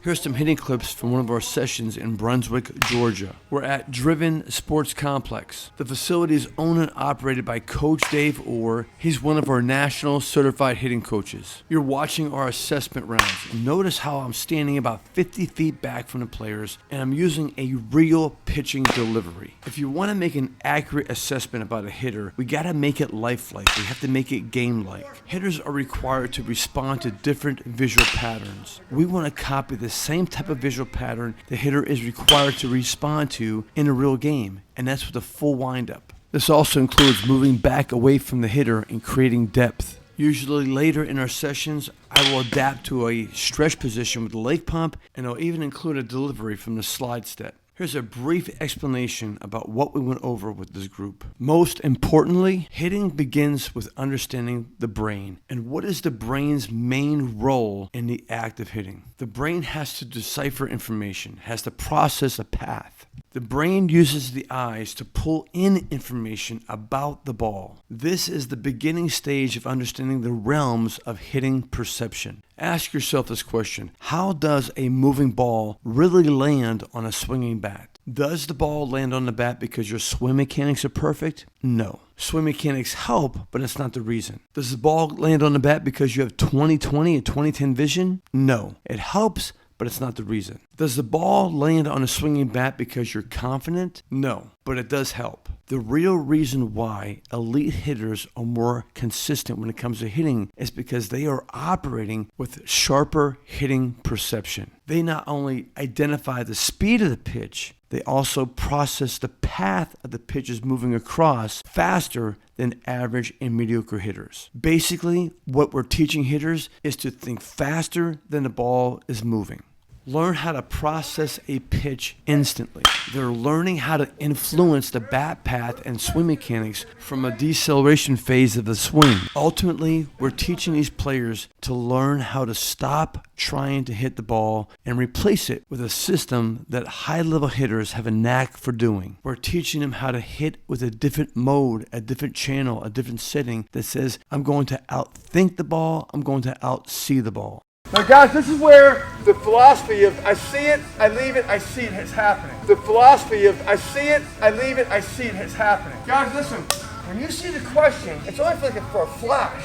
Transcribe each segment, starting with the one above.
Here's some hitting clips from one of our sessions in Brunswick, Georgia. We're at Driven Sports Complex. The facility is owned and operated by Coach Dave Orr. He's one of our national certified hitting coaches. You're watching our assessment rounds. Notice how I'm standing about 50 feet back from the players, and I'm using a real pitching delivery. If you want to make an accurate assessment about a hitter, we got to make it lifelike. We have to make it game-like. Hitters are required to respond to different visual patterns. We want to copy the same type of visual pattern the hitter is required to respond to in a real game, and that's with a full windup. This also includes moving back away from the hitter and creating depth. Usually later in our sessions, I will adapt to a stretch position with the leg pump, and I'll even include a delivery from the slide step. Here's a brief explanation about what we went over with this group. Most importantly, hitting begins with understanding the brain. And what is the brain's main role in the act of hitting? The brain has to decipher information, has to process a path. The brain uses the eyes to pull in information about the ball. This is the beginning stage of understanding the realms of hitting perception. Ask yourself this question: how does a moving ball really land on a swinging bat? Does the ball land on the bat because your swing mechanics are perfect? No. Swing mechanics help, but it's not the reason. Does the ball land on the bat because you have 20/20 and 20/10 vision? No. It helps, but it's not the reason. Does the ball land on a swinging bat because you're confident? No, but it does help. The real reason why elite hitters are more consistent when it comes to hitting is because they are operating with sharper hitting perception. They not only identify the speed of the pitch, they also process the path of the pitches moving across faster than average and mediocre hitters. Basically, what we're teaching hitters is to think faster than the ball is moving. Learn how to process a pitch instantly. They're learning how to influence the bat path and swing mechanics from a deceleration phase of the swing. Ultimately, we're teaching these players to learn how to stop trying to hit the ball and replace it with a system that high-level hitters have a knack for doing. We're teaching them how to hit with a different mode, a different channel, a different setting that says, I'm going to outthink the ball, I'm going to outsee the ball. Now guys, this is where the philosophy of I see it, I leave it, I see it is happening. The philosophy of I see it, I leave it, I see it is happening. Guys, listen, when you see the question, it's only for a flash.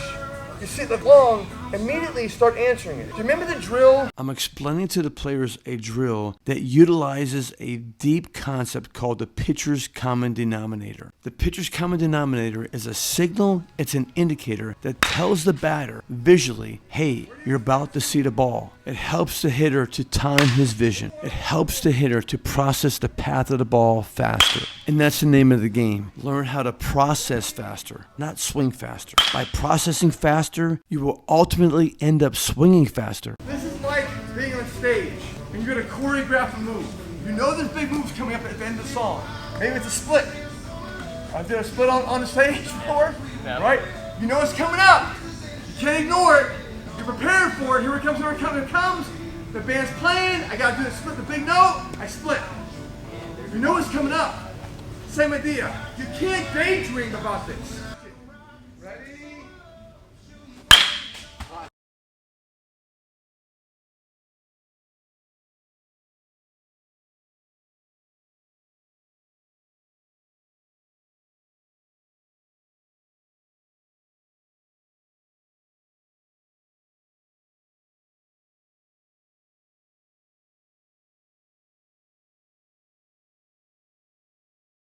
You see it long, immediately start answering it. Do you remember the drill? I'm explaining to the players a drill that utilizes a deep concept called the pitcher's common denominator. The pitcher's common denominator is a signal, it's an indicator that tells the batter visually, hey, you're about to see the ball. It helps the hitter to time his vision. It helps the hitter to process the path of the ball faster. And that's the name of the game. Learn how to process faster, not swing faster. By processing faster, you will ultimately end up swinging faster. This is like being on stage and you're going to choreograph a move. You know there's big moves coming up at the end of the song. Maybe it's a split. I did a split on the stage before, right? You know it's coming up. You can't ignore it. You're prepared for it. Here it comes, here it comes, here it comes. The band's playing. I got to do the split, the big note. I split. You know it's coming up. Same idea. You can't daydream about this.